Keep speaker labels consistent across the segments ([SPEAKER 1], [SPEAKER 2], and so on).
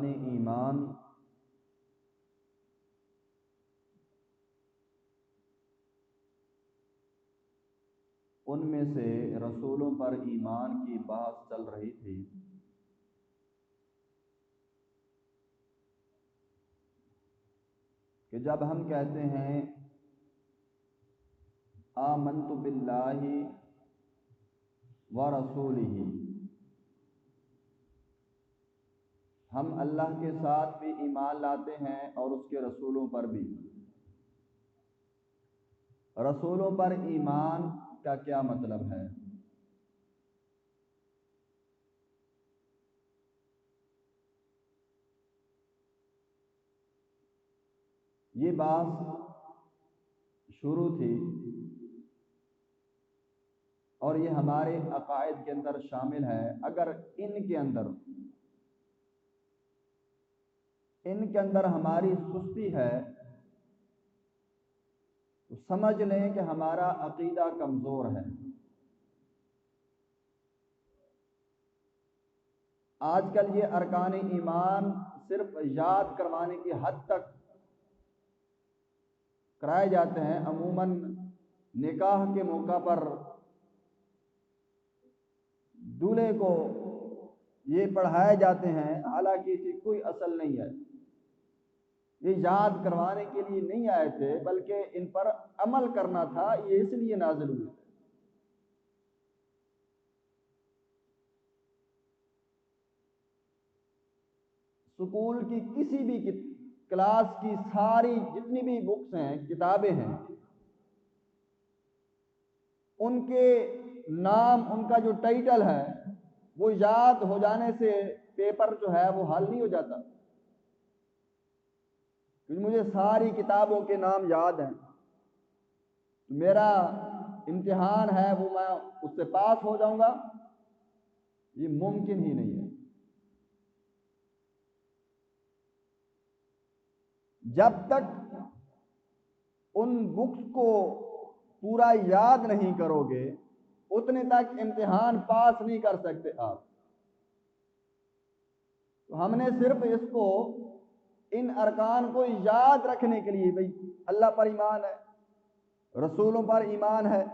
[SPEAKER 1] ارکان ایمان ان میں سے رسولوں پر ایمان کی بات چل رہی تھی۔ کہ جب ہم کہتے ہیں آمنت باللہ ورسولہ، ہم اللہ کے ساتھ بھی ایمان لاتے ہیں اور اس کے رسولوں پر بھی۔ رسولوں پر ایمان کا کیا مطلب ہے؟ یہ بات شروع تھی اور یہ ہمارے عقائد کے اندر شامل ہے۔ اگر ان کے اندر ہماری سستی ہے تو سمجھ لیں کہ ہمارا عقیدہ کمزور ہے۔ آج کل یہ ارکان ایمان صرف یاد کروانے کی حد تک کرائے جاتے ہیں۔ عموماً نکاح کے موقع پر دولہے کو یہ پڑھائے جاتے ہیں، حالانکہ اس کی کوئی اصل نہیں ہے۔ یہ یاد کروانے کے لیے نہیں آئے تھے، بلکہ ان پر عمل کرنا تھا، یہ اس لیے نازل ہوئے تھے۔ سکول کی کسی بھی کلاس کی ساری جتنی بھی بکس ہیں، کتابیں ہیں، ان کے نام، ان کا جو ٹائٹل ہے وہ یاد ہو جانے سے پیپر جو ہے وہ حل نہیں ہو جاتا۔ کیونکہ مجھے ساری کتابوں کے نام یاد ہیں، میرا امتحان ہے وہ میں اس سے پاس ہو جاؤں گا، یہ ممکن ہی نہیں ہے۔ جب تک ان بکس کو پورا یاد نہیں کرو گے اتنے تک امتحان پاس نہیں کر سکتے آپ۔ تو ہم نے صرف اس کو، ان ارکان کو یاد رکھنے کے لیے، بھئی اللہ پر ایمان ہے، رسولوں پر ایمان ہے،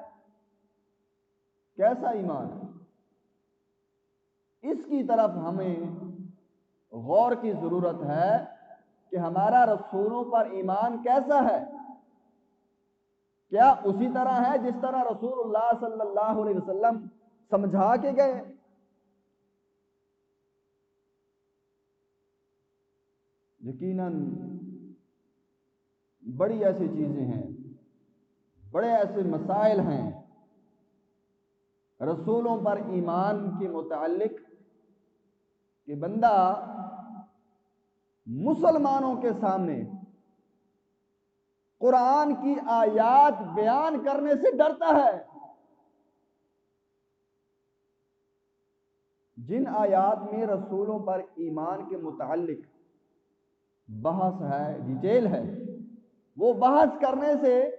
[SPEAKER 1] کیسا ایمان ہے، اس کی طرف ہمیں غور کی ضرورت ہے کہ ہمارا رسولوں پر ایمان کیسا ہے۔ کیا اسی طرح ہے جس طرح رسول اللہ صلی اللہ علیہ وسلم سمجھا کے گئے؟ یقیناً بڑی ایسی چیزیں ہیں، بڑے ایسے مسائل ہیں رسولوں پر ایمان کے متعلق کہ بندہ مسلمانوں کے سامنے قرآن کی آیات بیان کرنے سے ڈرتا ہے۔ جن آیات میں رسولوں پر ایمان کے متعلق بحث ہے، ڈیٹیل ہے، وہ بحث کرنے سے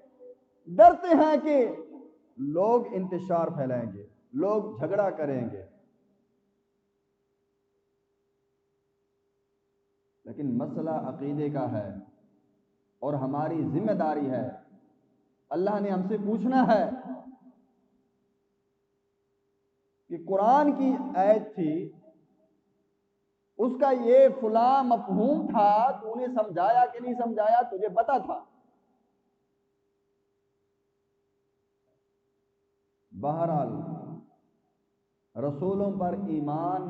[SPEAKER 1] ڈرتے ہیں کہ لوگ انتشار پھیلائیں گے، لوگ جھگڑا کریں گے۔ لیکن مسئلہ عقیدے کا ہے اور ہماری ذمہ داری ہے، اللہ نے ہم سے پوچھنا ہے کہ قرآن کی آیت تھی، اس کا یہ فلاں مفہوم تھا، تو انہیں سمجھایا کہ نہیں سمجھایا، تجھے پتا تھا۔ بہرحال رسولوں پر ایمان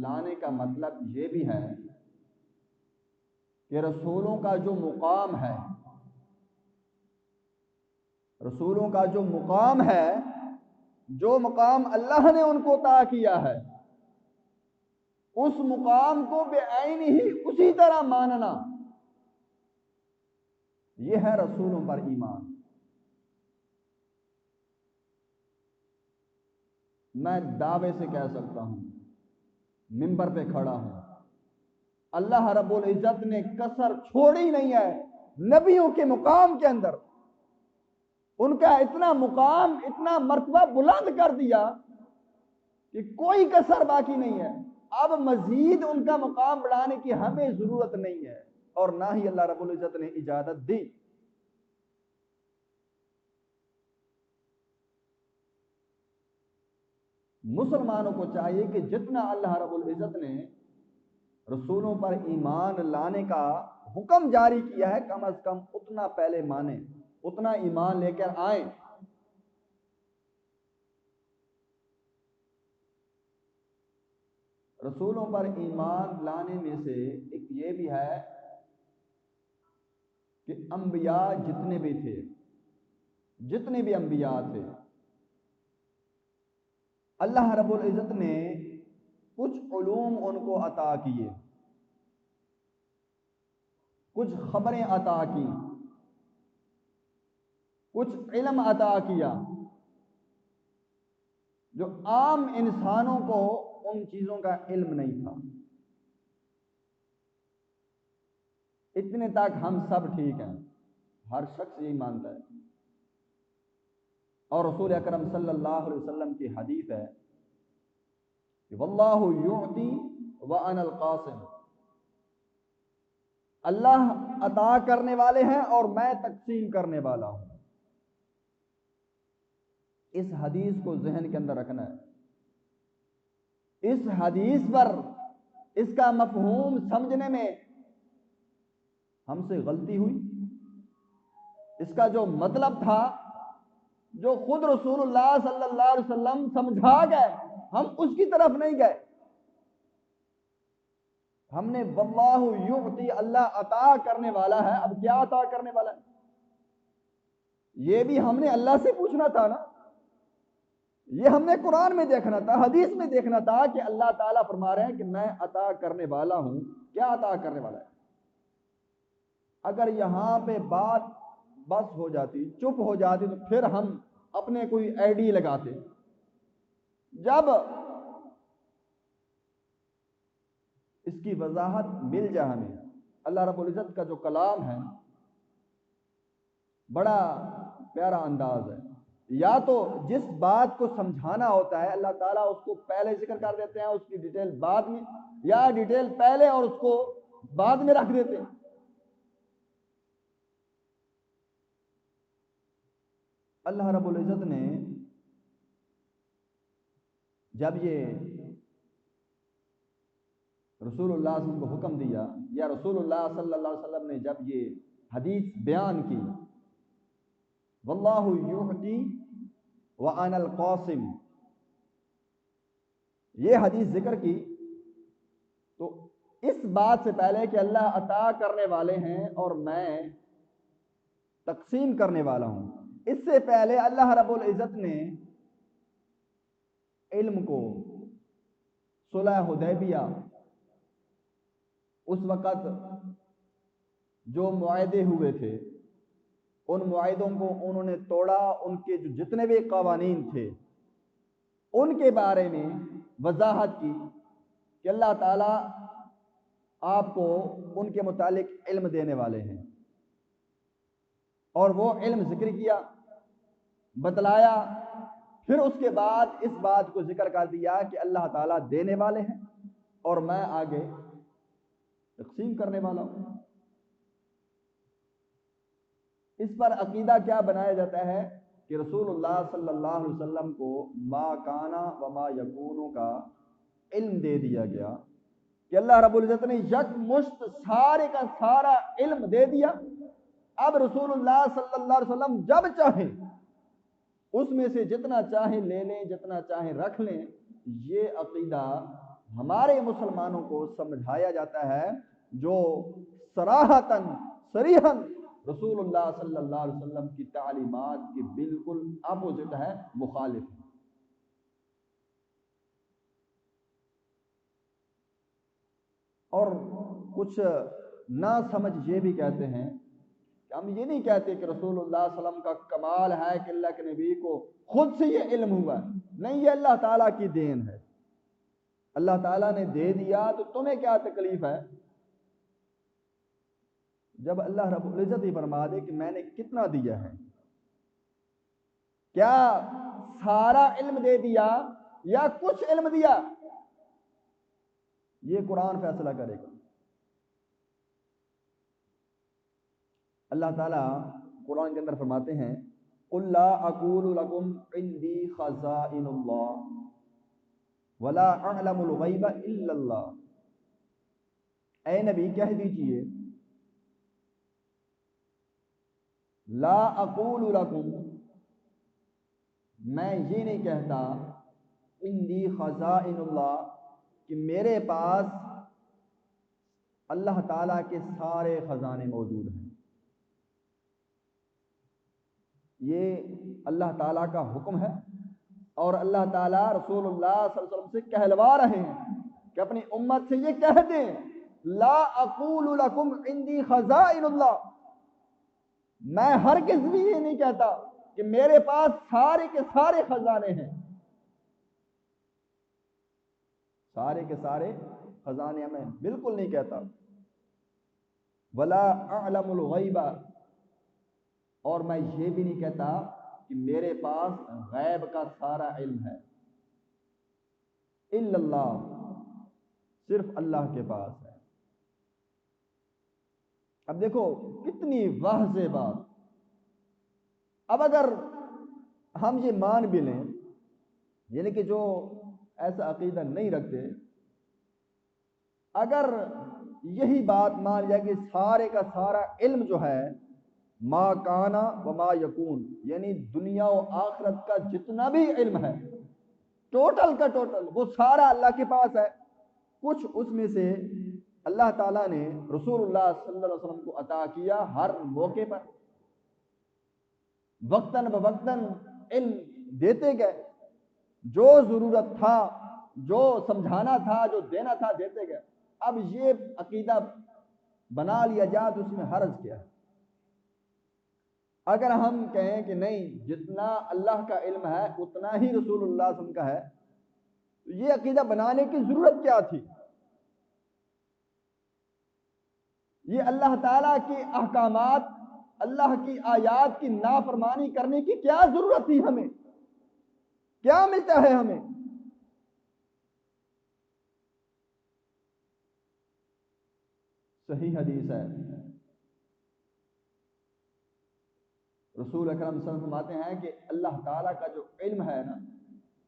[SPEAKER 1] لانے کا مطلب یہ بھی ہے کہ رسولوں کا جو مقام ہے، رسولوں کا جو مقام ہے، جو مقام اللہ نے ان کو عطا کیا ہے، اس مقام کو بے عین ہی اسی طرح ماننا، یہ ہے رسولوں پر ایمان۔ میں دعوے سے کہہ سکتا ہوں، منبر پہ کھڑا ہوں، اللہ رب العزت نے کسر چھوڑی نہیں ہے نبیوں کے مقام کے اندر۔ ان کا اتنا مقام، اتنا مرتبہ بلند کر دیا کہ کوئی کسر باقی نہیں ہے۔ اب مزید ان کا مقام بڑھانے کی ہمیں ضرورت نہیں ہے، اور نہ ہی اللہ رب العزت نے اجازت دی۔ مسلمانوں کو چاہیے کہ جتنا اللہ رب العزت نے رسولوں پر ایمان لانے کا حکم جاری کیا ہے، کم از کم اتنا پہلے مانیں، اتنا ایمان لے کر آئیں۔ رسولوں پر ایمان لانے میں سے ایک یہ بھی ہے کہ انبیاء جتنے بھی تھے، جتنے بھی انبیاء تھے، اللہ رب العزت نے کچھ علوم ان کو عطا کیے، کچھ خبریں عطا کی، کچھ علم عطا کیا جو عام انسانوں کو ان چیزوں کا علم نہیں تھا۔ اتنے تک ہم سب ٹھیک ہیں، ہر شخص یہی مانتا ہے، اور رسول اکرم صلی اللہ علیہ وسلم کی حدیث ہے کہ واللہ یعطی وانا القاسم، اللہ عطا کرنے والے ہیں اور میں تقسیم کرنے والا ہوں۔ اس حدیث کو ذہن کے اندر رکھنا ہے۔ اس حدیث پر اس کا مفہوم سمجھنے میں ہم سے غلطی ہوئی۔ اس کا جو مطلب تھا، جو خود رسول اللہ صلی اللہ علیہ وسلم سمجھا گئے، ہم اس کی طرف نہیں گئے۔ ہم نے واللہ یعطی، اللہ عطا کرنے والا ہے، اب کیا عطا کرنے والا ہے یہ بھی ہم نے اللہ سے پوچھنا تھا نا، یہ ہم نے قرآن میں دیکھنا تھا، حدیث میں دیکھنا تھا کہ اللہ تعالیٰ فرما رہے ہیں کہ میں عطا کرنے والا ہوں۔ کیا عطا کرنے والا ہے؟ اگر یہاں پہ بات بس ہو جاتی، چپ ہو جاتی، تو پھر ہم اپنے کوئی آئی ڈی لگاتے۔ جب اس کی وضاحت مل جائے ہمیں، اللہ رب العزت کا جو کلام ہے بڑا پیارا انداز ہے، یا تو جس بات کو سمجھانا ہوتا ہے اللہ تعالیٰ اس کو پہلے ذکر کر دیتے ہیں، اس کی ڈیٹیل بعد میں، یا ڈیٹیل پہلے اور اس کو بعد میں رکھ دیتے ہیں۔ اللہ رب العزت نے جب یہ رسول اللہ صلی اللہ علیہ وسلم کو حکم دیا، یا رسول اللہ صلی اللہ علیہ وسلم نے جب یہ حدیث بیان کی واللہ یعطی وانا القاسم، یہ حدیث ذکر کی، تو اس بات سے پہلے کہ اللہ عطا کرنے والے ہیں اور میں تقسیم کرنے والا ہوں، اس سے پہلے اللہ رب العزت نے علم کو صلح حدیبیہ، اس وقت جو معاہدے ہوئے تھے ان معاہدوں کو انہوں نے توڑا، ان کے جو جتنے بھی قوانین تھے ان کے بارے میں وضاحت کی کہ اللہ تعالیٰ آپ کو ان کے متعلق علم دینے والے ہیں، اور وہ علم ذکر کیا، بتلایا، پھر اس کے بعد اس بات کو ذکر کر دیا کہ اللہ تعالیٰ دینے والے ہیں اور میں آگے تقسیم کرنے والا ہوں۔ اس پر عقیدہ کیا بنایا جاتا ہے کہ رسول اللہ صلی اللہ علیہ وسلم کو ما کانا و ما یکونوں کا علم دے دیا گیا، کہ اللہ رب العزت نے یک مشت سارے کا سارا علم دے دیا، اب رسول اللہ صلی اللہ علیہ وسلم جب چاہیں اس میں سے جتنا چاہیں لے لیں، جتنا چاہیں رکھ لیں۔ یہ عقیدہ ہمارے مسلمانوں کو سمجھایا جاتا ہے جو صراحتاً صریحاً رسول اللہ صلی اللہ علیہ وسلم کی تعلیمات کے بالکل اپوزٹ ہے، مخالف ہے۔ اور کچھ نہ سمجھ یہ بھی کہتے ہیں کہ ہم یہ نہیں کہتے کہ رسول اللہ صلی اللہ علیہ وسلم کا کمال ہے کہ اللہ کے نبی کو خود سے یہ علم ہوا ہے، نہیں، یہ اللہ تعالیٰ کی دین ہے، اللہ تعالیٰ نے دے دیا تو تمہیں کیا تکلیف ہے؟ جب اللہ رب العزت ہی فرما دے کہ میں نے کتنا دیا ہے، کیا سارا علم دے دیا یا کچھ علم دیا؟ یہ قرآن فیصلہ کرے گا۔ اللہ تعالیٰ قرآن کے اندر فرماتے ہیں قُلْ لَا أَقُولُ لَكُمْ عِنْدِي خَزَائِنُ اللَّهِ وَلَا أَعْلَمُ الْغَيْبَ إِلَّا اللَّهُ، اے نبی کہہ دیجئے لا اقول لکم، میں یہ نہیں کہتا عندی خزائن اللہ کہ میرے پاس اللہ تعالیٰ کے سارے خزانے موجود ہیں۔ یہ اللہ تعالیٰ کا حکم ہے اور اللہ تعالیٰ رسول اللہ صلی اللہ علیہ وسلم سے کہلوا رہے ہیں کہ اپنی امت سے یہ کہہ دیں لا اقول لکم عندی خزائن اللہ، میں ہرگز بھی یہ نہیں کہتا کہ میرے پاس سارے کے سارے خزانے ہیں، سارے کے سارے خزانے میں بالکل نہیں کہتا۔ ولا اعلم الغیب، اور میں یہ بھی نہیں کہتا کہ میرے پاس غیب کا سارا علم ہے، الا اللہ، صرف اللہ کے پاس ہے۔ اب دیکھو کتنی واضح بات۔ اب اگر ہم یہ مان بھی لیں، یعنی کہ جو ایسا عقیدہ نہیں رکھتے، اگر یہی بات مان جائے کہ سارے کا سارا علم جو ہے ما کانا و ما یکون، یعنی دنیا و آخرت کا جتنا بھی علم ہے ٹوٹل کا ٹوٹل وہ سارا اللہ کے پاس ہے، کچھ اس میں سے اللہ تعالیٰ نے رسول اللہ صلی اللہ علیہ وسلم کو عطا کیا ہر موقع پر، وقتاً بوقتاً علم دیتے گئے، جو ضرورت تھا، جو سمجھانا تھا، جو دینا تھا دیتے گئے۔ اب یہ عقیدہ بنا لیا جائے تو اس میں حرج کیا ہے؟ اگر ہم کہیں کہ نہیں جتنا اللہ کا علم ہے اتنا ہی رسول اللہ صلی اللہ علیہ وسلم کا ہے، تو یہ عقیدہ بنانے کی ضرورت کیا تھی؟ یہ اللہ تعالیٰ کے احکامات، اللہ کی آیات کی نافرمانی کرنے کی کیا ضرورت تھی؟ ہمیں کیا ملتا ہے؟ ہمیں صحیح حدیث ہے، رسول اکرم صلی اللہ علیہ وسلم فرماتے ہیں کہ اللہ تعالیٰ کا جو علم ہے نا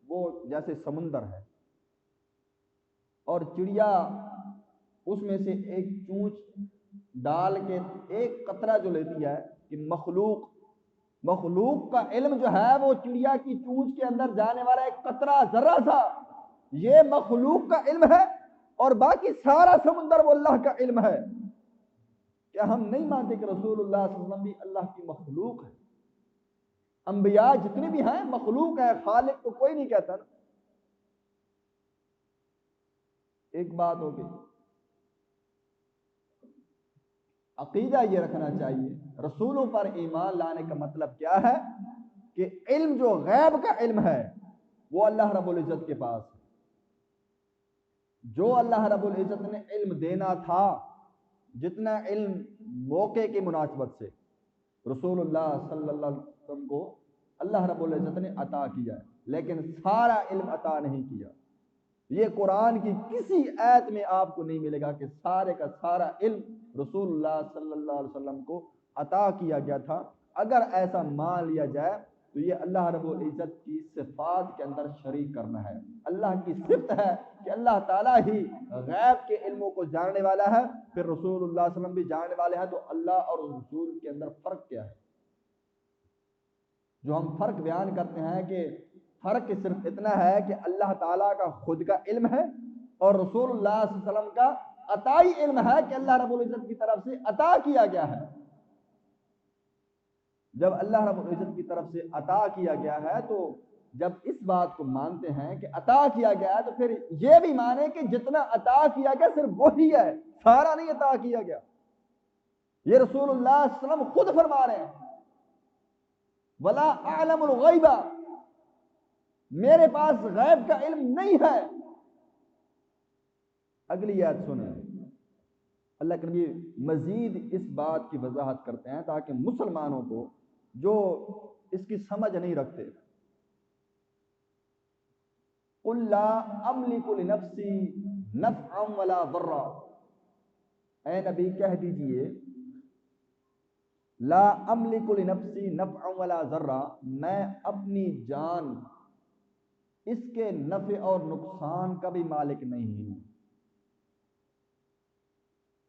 [SPEAKER 1] وہ جیسے سمندر ہے، اور چڑیا اس میں سے ایک چونچ ڈال کے ایک قطرہ جو لیتی ہے، کہ مخلوق کا علم جو ہے وہ چڑیا کی چونچ کے اندر جانے والا ایک قطرہ ذرہ تھا، یہ مخلوق کا علم ہے، اور باقی سارا سمندر وہ اللہ کا علم ہے۔ کیا ہم نہیں مانتے کہ رسول اللہ صلی اللہ علیہ وسلم بھی اللہ کی مخلوق ہے؟ انبیاء جتنے بھی ہیں مخلوق ہے، خالق کو کوئی نہیں کہتا نا۔ ایک بات ہو گئی، عقیدہ یہ رکھنا چاہیے رسولوں پر ایمان لانے کا مطلب کیا ہے کہ علم جو غیب کا علم ہے وہ اللہ رب العزت کے پاس ہے، جو اللہ رب العزت نے علم دینا تھا، جتنا علم موقع کی مناسبت سے رسول اللہ صلی اللہ علیہ وسلم کو اللہ رب العزت نے عطا کیا ہے، لیکن سارا علم عطا نہیں کیا۔ یہ قرآن کی کسی آیت میں آپ کو نہیں ملے گا کہ سارے کا سارا علم رسول اللہ صلی اللہ علیہ وسلم کو عطا کیا گیا تھا۔ اگر ایسا مان لیا جائے تو یہ اللہ رب العزت کی صفات کے اندر شریک کرنا ہے۔ اللہ کی صفت ہے کہ اللہ تعالیٰ ہی غیب کے علموں کو جاننے والا ہے، پھر رسول اللہ صلی اللہ علیہ وسلم بھی جاننے والے ہیں، تو اللہ اور رسول کے اندر فرق کیا ہے؟ جو ہم فرق بیان کرتے ہیں کہ فرق صرف اتنا ہے کہ اللہ تعالیٰ کا خود کا علم ہے اور رسول اللہ صلی اللہ علیہ وسلم کا عطائی علم ہے کہ اللہ رب العزت کی طرف سے عطا کیا گیا ہے۔ جب اللہ رب العزت کی طرف سے عطا کیا گیا ہے تو جب اس بات کو مانتے ہیں کہ عطا کیا گیا ہے تو پھر یہ بھی مانے کہ جتنا عطا کیا گیا صرف وہی ہے، سارا نہیں عطا کیا گیا۔ یہ رسول اللہ صلی اللہ علیہ وسلم خود فرما رہے ہیں وَلَا أَعْلَمُ الْغَيْبَ، میرے پاس غیب کا علم نہیں ہے۔ اگلی آیت سنیں، اللہ کے نبی مزید اس بات کی وضاحت کرتے ہیں تاکہ مسلمانوں کو جو اس کی سمجھ نہیں رکھتے، قُلْ لَا أَمْلِكُ لِنَفْسِي نفعا ولا ضرا، اے نبی کہہ دیجئے لا املک لنفسی نفعا ولا ضرا، میں اپنی جان اس کے نفع اور نقصان کا بھی مالک نہیں ہوں۔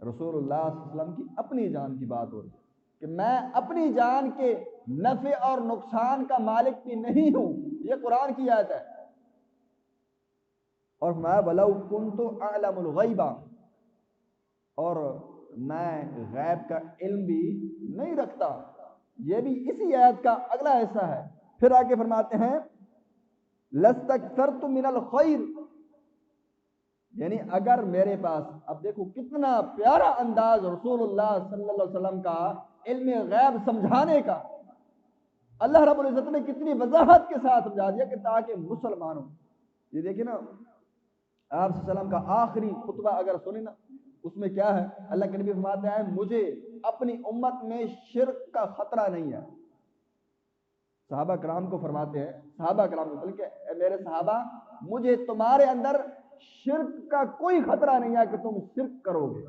[SPEAKER 1] رسول اللہ صلی اللہ علیہ وسلم کی اپنی جان کی بات ہو رہی ہے کہ میں اپنی جان کے نفع اور نقصان کا مالک بھی نہیں ہوں، یہ قرآن کی آیت ہے۔ اور میں وَلَوْ كُنْتُ أَعْلَمُ الْغَيْبَ، اور میں غیب کا علم بھی نہیں رکھتا، یہ بھی اسی آیت کا اگلا حصہ ہے۔ پھر آگے فرماتے ہیں لَسْتَكْثَرْتُ مِنَ الْخَيْرِ، یعنی اگر میرے پاس، اب دیکھو کتنا پیارا انداز رسول اللہ صلی اللہ علیہ وسلم کا علم غیب سمجھانے کا، اللہ رب العزت نے کتنی وضاحت کے ساتھ سمجھا دیا کہ تاکہ مسلمانوں، یہ دیکھیں نا آپ صلی اللہ علیہ وسلم کا آخری خطبہ اگر سنیں نا، اس میں کیا ہے؟ اللہ کے نبی فرماتے ہیں مجھے اپنی امت میں شرک کا خطرہ نہیں ہے۔ صحابہ کرام کو فرماتے ہیں، صحابہ کرام کو بلکہ میرے صحابہ، مجھے تمہارے اندر شرک کا کوئی خطرہ نہیں ہے کہ تم شرک کرو گے،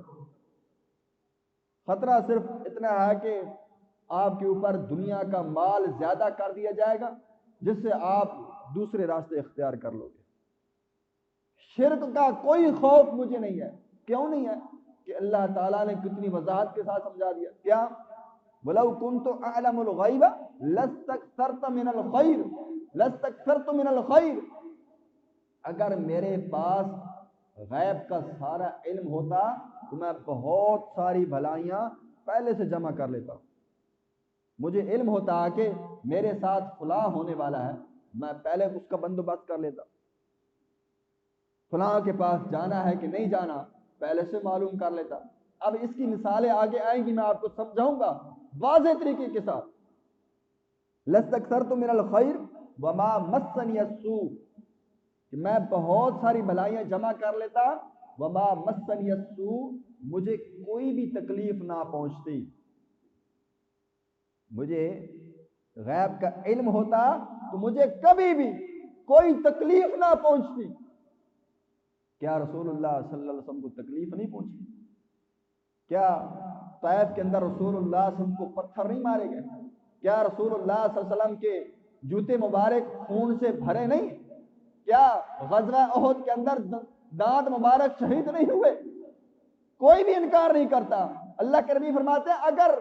[SPEAKER 1] خطرہ صرف اتنا ہے کہ آپ کے اوپر دنیا کا مال زیادہ کر دیا جائے گا جس سے آپ دوسرے راستے اختیار کر لو گے۔ شرک کا کوئی خوف مجھے نہیں ہے۔ کیوں نہیں ہے؟ کہ اللہ تعالیٰ نے کتنی وضاحت کے ساتھ سمجھا دیا، کیا وَلَوْ كُنْتُ أَعْلَمُ الْغَيْبَ لَاسْتَكْثَرْتُ مِنَ الْخَيْرِ، اگر میرے پاس غیب کا سارا علم ہوتا تو میں بہت ساری بھلائیاں پہلے سے جمع کر لیتا۔ مجھے علم ہوتا کہ میرے ساتھ فلاں ہونے والا ہے، میں پہلے اس کا بندوبست کر لیتا۔ فلاں کے پاس جانا ہے کہ نہیں جانا پہلے سے معلوم کر لیتا۔ اب اس کی مثالیں آگے آئیں گی، میں آپ کو سمجھاؤں گا واضح طریقے کے ساتھ۔ لَسْتَكْثَرْتُ مِنَ الْخَيْرِ وَمَا مَسَّنِيَ السُّوءُ، کہ میں بہت ساری بھلائیاں جمع کر لیتا، وَمَا مَسَّنِيَ السُّوءُ، مجھے کوئی بھی تکلیف نہ پہنچتی۔ مجھے غیب کا علم ہوتا تو مجھے کبھی بھی کوئی تکلیف نہ پہنچتی۔ کیا رسول اللہ صلی اللہ علیہ وسلم کو تکلیف نہیں پہنچی؟ کیا طائف کے اندر رسول اللہ صلی اللہ علیہ وسلم کو پتھر نہیں مارے گئے؟ کیا رسول اللہ صلی اللہ علیہ وسلم کے جوتے مبارک خون سے بھرے نہیں؟ کیا غزوہ احد کے اندر دانت مبارک شہید نہیں ہوئے؟ کوئی بھی انکار نہیں کرتا۔ اللہ کے نبی فرماتے ہیں اگر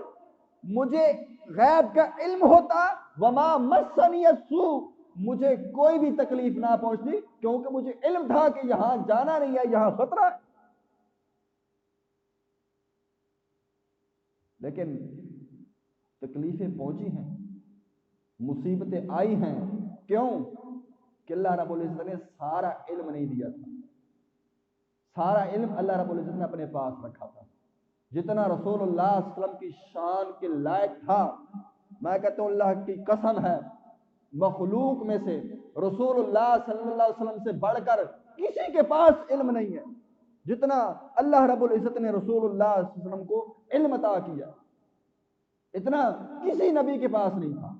[SPEAKER 1] مجھے غیب کا علم ہوتا وما مسنی السوء، مجھے کوئی بھی تکلیف نہ پہنچتی، کیونکہ مجھے علم تھا کہ یہاں جانا نہیں ہے، یہاں خطرہ ہے۔ لیکن تکلیفیں پہنچی ہیں، مصیبتیں آئی ہیں، کیوں؟ کہ اللہ رب العزت نے سارا علم نہیں دیا تھا۔ سارا علم اللہ رب العزت نے اپنے پاس رکھا تھا۔ جتنا رسول اللہ صلی اللہ علیہ وسلم کی شان کے لائق تھا، میں کہتا ہوں اللہ کی قسم ہے مخلوق میں سے رسول اللہ صلی اللہ علیہ وسلم سے بڑھ کر کسی کے پاس علم نہیں ہے جتنا اللہ رب العزت نے رسول اللہ صلی اللہ علیہ وسلم کو علم عطا کیا، اتنا کسی نبی کے پاس نہیں تھا۔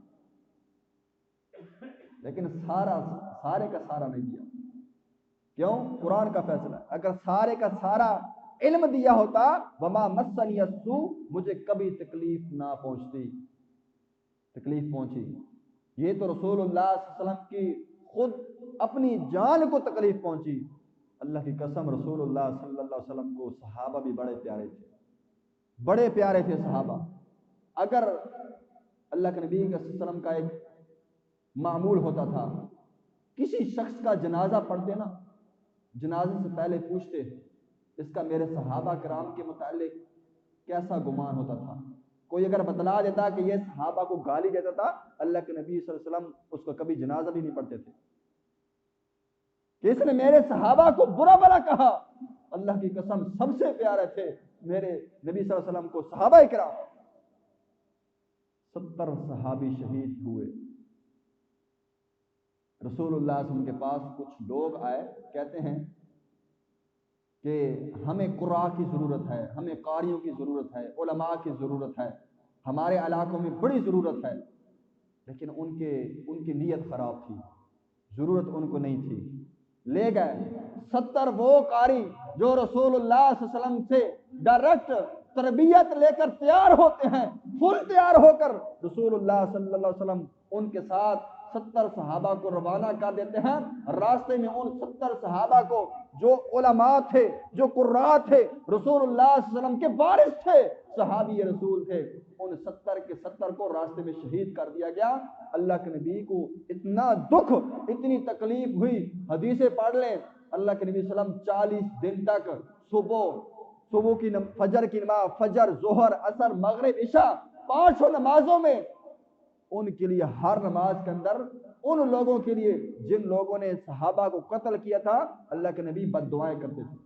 [SPEAKER 1] لیکن سارے کا سارا نہیں دیا، کیوں؟ قرآن کا فیصلہ ہے۔ اگر سارے کا سارا علم دیا ہوتا وما مسنی السوء، مجھے کبھی تکلیف نہ پہنچتی۔ تکلیف پہنچی، یہ تو رسول اللہ صلی اللہ علیہ وسلم کی خود اپنی جان کو تکلیف پہنچی۔ اللہ کی قسم رسول اللہ صلی اللہ علیہ وسلم کو صحابہ بھی بڑے پیارے تھے، بڑے پیارے تھے صحابہ۔ اگر اللہ کے نبی صلی اللہ علیہ وسلم کا ایک معمول ہوتا تھا، کسی شخص کا جنازہ پڑھتے نا، جنازے سے پہلے پوچھتے اس کا میرے صحابہ کرام کے متعلق کیسا گمان ہوتا تھا۔ کوئی اگر بتلا دیتا کہ یہ صحابہ کو گالی دیتا تھا، اللہ کے نبی صلی اللہ علیہ وسلم اس کو کبھی جنازہ بھی نہیں پڑھتے تھے کہ اس نے میرے صحابہ کو برا بھلا کہا۔ اللہ کی قسم سب سے پیارے تھے میرے نبی صلی اللہ علیہ وسلم کو صحابہ کرام۔ 70 صحابی شہید ہوئے۔ رسول اللہ صلی اللہ علیہ وسلم کے پاس کچھ لوگ آئے، کہتے ہیں کہ ہمیں قراء کی ضرورت ہے، ہمیں قاریوں کی ضرورت ہے، علماء کی ضرورت ہے، ہمارے علاقوں میں بڑی ضرورت ہے۔ لیکن ان کی نیت خراب تھی، ضرورت ان کو نہیں تھی، لے گئے 70 وہ قاری جو رسول اللہ صلی اللہ علیہ وسلم سے ڈائریکٹ تربیت لے کر تیار ہوتے ہیں، فل تیار ہو کر رسول اللہ صلی اللہ علیہ وسلم ان کے ساتھ 70 صحابہ کو روانہ کر دیتے ہیں۔ راستے میں ان 70 صحابہ کو جو علماء تھے، جو قراء تھے، رسول اللہ صلی اللہ علیہ وسلم کے وارث تھے، صحابی رسول تھے، ان 70 کے 70 کو راستے میں شہید کر دیا گیا۔ اللہ کے نبی کو اتنا دکھ، اتنی تکلیف ہوئی، حدیثیں پڑھ لیں، اللہ کے نبی صلی اللہ علیہ وسلم 40 دن تک صبح کی فجر کی نماز، فجر، ظہر، عصر، مغرب، عشاء، 5 نمازوں میں ان کے لیے ہر نماز کے اندر ان لوگوں کے لیے جن لوگوں نے صحابہ کو قتل کیا تھا اللہ کے نبی بد دعائیں کرتے تھے۔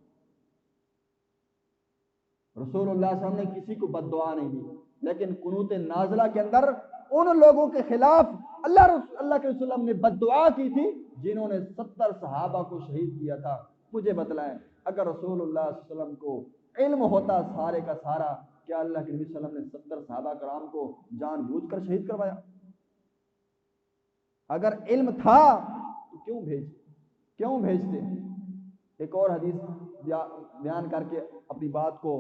[SPEAKER 1] رسول اللہ صلی اللہ علیہ وسلم نے کسی کو بد دعا نہیں دی، لیکن قنوت نازلہ کے اندر ان لوگوں کے خلاف اللہ کے رسول صلی اللہ علیہ وسلم نے بد دعا کی تھی جنہوں نے 70 صحابہ کو شہید کیا تھا۔ مجھے بتلائیں، اگر رسول اللہ صلی اللہ علیہ وسلم کو علم ہوتا سارے کا سارا، کیا اللہ کے نبی صلی اللہ علیہ وسلم نے 70 صحابہ کرام کو جان بوجھ کر شہید کروایا؟ اگر علم تھا تو کیوں بھیجتے؟ ایک اور حدیث بیان کر کے اپنی بات کو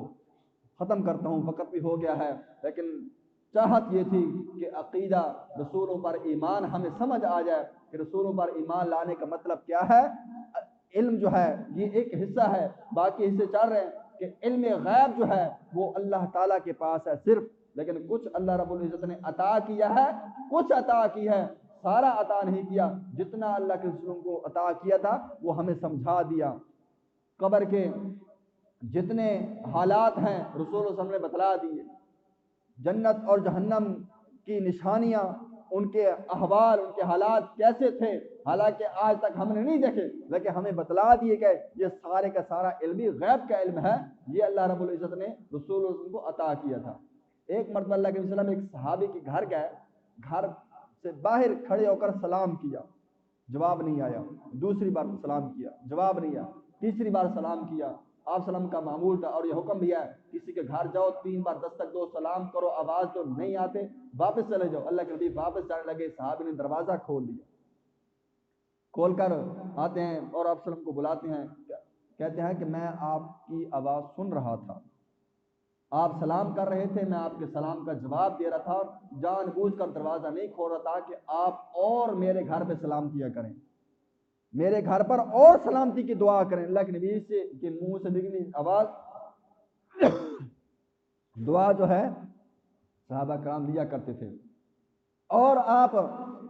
[SPEAKER 1] ختم کرتا ہوں، وقت بھی ہو گیا ہے، لیکن چاہت یہ تھی کہ عقیدہ رسولوں پر ایمان ہمیں سمجھ آ جائے کہ رسولوں پر ایمان لانے کا مطلب کیا ہے۔ علم جو ہے یہ ایک حصہ ہے، باقی حصے چل رہے ہیں کہ علم غیب جو ہے وہ اللہ تعالیٰ کے پاس ہے صرف، لیکن کچھ اللہ رب العزت نے عطا کیا ہے، کچھ عطا کی ہے، سارا عطا نہیں کیا۔ جتنا اللہ کے رسولوں کو عطا کیا تھا وہ ہمیں سمجھا دیا۔ قبر کے جتنے حالات ہیں رسول صلی اللہ علیہ وسلم نے بتلا دیے، جنت اور جہنم کی نشانیاں، ان کے احوال، ان کے حالات کیسے تھے، حالانکہ آج تک ہم نے نہیں دیکھے، لیکن ہمیں بتلا دیے گئے۔ یہ سارے کا سارا علم بھی غیب کا علم ہے، یہ اللہ رب العزت نے رسول اللہ علیہ وسلم کو عطا کیا تھا۔ ایک مرتبہ اللہ کے وسلم ایک صحابی کے گھر گئے، گھر سے باہر کھڑے ہو کر سلام کیا، جواب نہیں آیا، دوسری بار سلام کیا، جواب نہیں آیا، تیسری بار سلام کیا۔ آپ سلام کا معمول تھا اور یہ حکم بھی ہے کسی کے گھر جاؤ 3 بار دستک دو، سلام کرو، آواز تو نہیں آتے واپس چلے جاؤ۔ اللہ کے نبی واپس جانے لگے، صحابی نے دروازہ کھول دیا، کھول کر آتے ہیں اور آپ سلام کو بلاتے ہیں، کہتے ہیں کہ میں آپ کی آواز سن رہا تھا، آپ سلام کر رہے تھے، میں آپ کے سلام کا جواب دے رہا تھا، جان بوجھ کر دروازہ نہیں کھول رہا تھا کہ آپ اور میرے گھر پہ سلام کیا کریں، میرے گھر پر اور سلامتی کی دعا کریں۔ اللہ کے نبی سے کے منہ سے نکلی آواز دعا جو ہے صحابہ کرام دیا کرتے تھے، اور آپ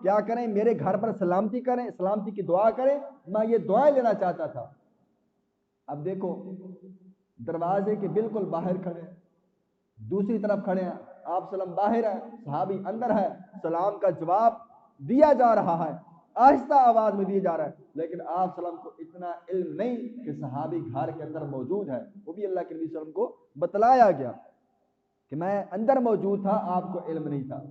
[SPEAKER 1] کیا کریں، میرے گھر پر سلامتی کریں، سلامتی کی دعا کریں، میں یہ دعائیں لینا چاہتا تھا۔ اب دیکھو دروازے کے بالکل باہر کھڑے ہیں، دوسری طرف کھڑے ہیں، آپ سلام باہر ہے، صحابی اندر ہے، سلام کا جواب دیا جا رہا ہے، آہستہ آواز میں دیا جا رہا ہے، لیکن آپ سلام کو اتنا علم نہیں کہ صحابی گھر کے اندر موجود ہے، وہ بھی اللہ کے نبی صلی اللہ علیہ وسلم کو بتلایا گیا کہ میں اندر موجود تھا، آپ کو علم نہیں تھا۔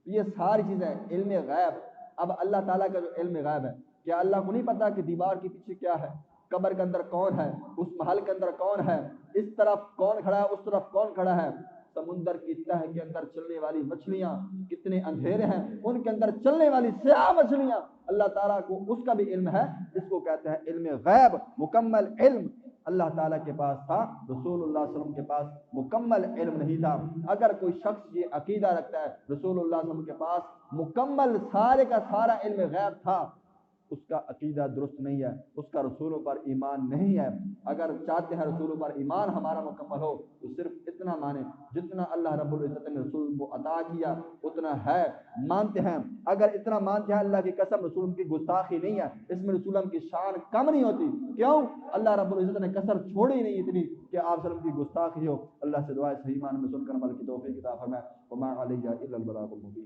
[SPEAKER 1] یہ ساری چیزیں علم غیب۔ اب اللہ تعالیٰ کا جو علم غیب ہے، کیا اللہ کو نہیں پتا کہ دیوار کے پیچھے کیا ہے، قبر کے اندر کون ہے، اس محل کے اندر کون ہے، اس طرف کون کھڑا ہے، اس طرف کون کھڑا ہے، سمندر کی تہ کے اندر چلنے والی مچھلیاں کتنے اندھیرے ہیں، ان کے اندر چلنے والی سیاہ مچھلیاں، اللہ تعالیٰ کو اس کا بھی علم ہے، اس کو کہتے ہیں علم غیب۔ مکمل علم اللہ تعالیٰ کے پاس تھا، رسول اللہ صلی اللہ علیہ وسلم کے پاس مکمل علم نہیں تھا۔ اگر کوئی شخص یہ عقیدہ رکھتا ہے رسول اللہ صلی اللہ علیہ وسلم کے پاس مکمل سارے کا سارا علم غیب تھا، اس کا عقیدہ درست نہیں ہے، اس کا رسولوں پر ایمان نہیں ہے۔ اگر چاہتے ہیں رسولوں پر ایمان ہمارا مکمل ہو تو صرف اتنا مانیں جتنا اللہ رب العزت نے رسول کو عطا کیا اتنا ہے، مانتے ہیں۔ اگر اتنا مانتے ہیں اللہ کی قسم رسول کی گستاخی نہیں ہے، اس میں رسول کی شان کم نہیں ہوتی، کیوں؟ اللہ رب العزت نے کسر چھوڑی نہیں اتنی کہ آپ وسلم کی گستاخی ہو۔ اللہ سے دعا ہے صحیح معنی میں سن کر عمل کی توفیق عطا فرمائے۔ وما علیہ الا البلاغ المبین۔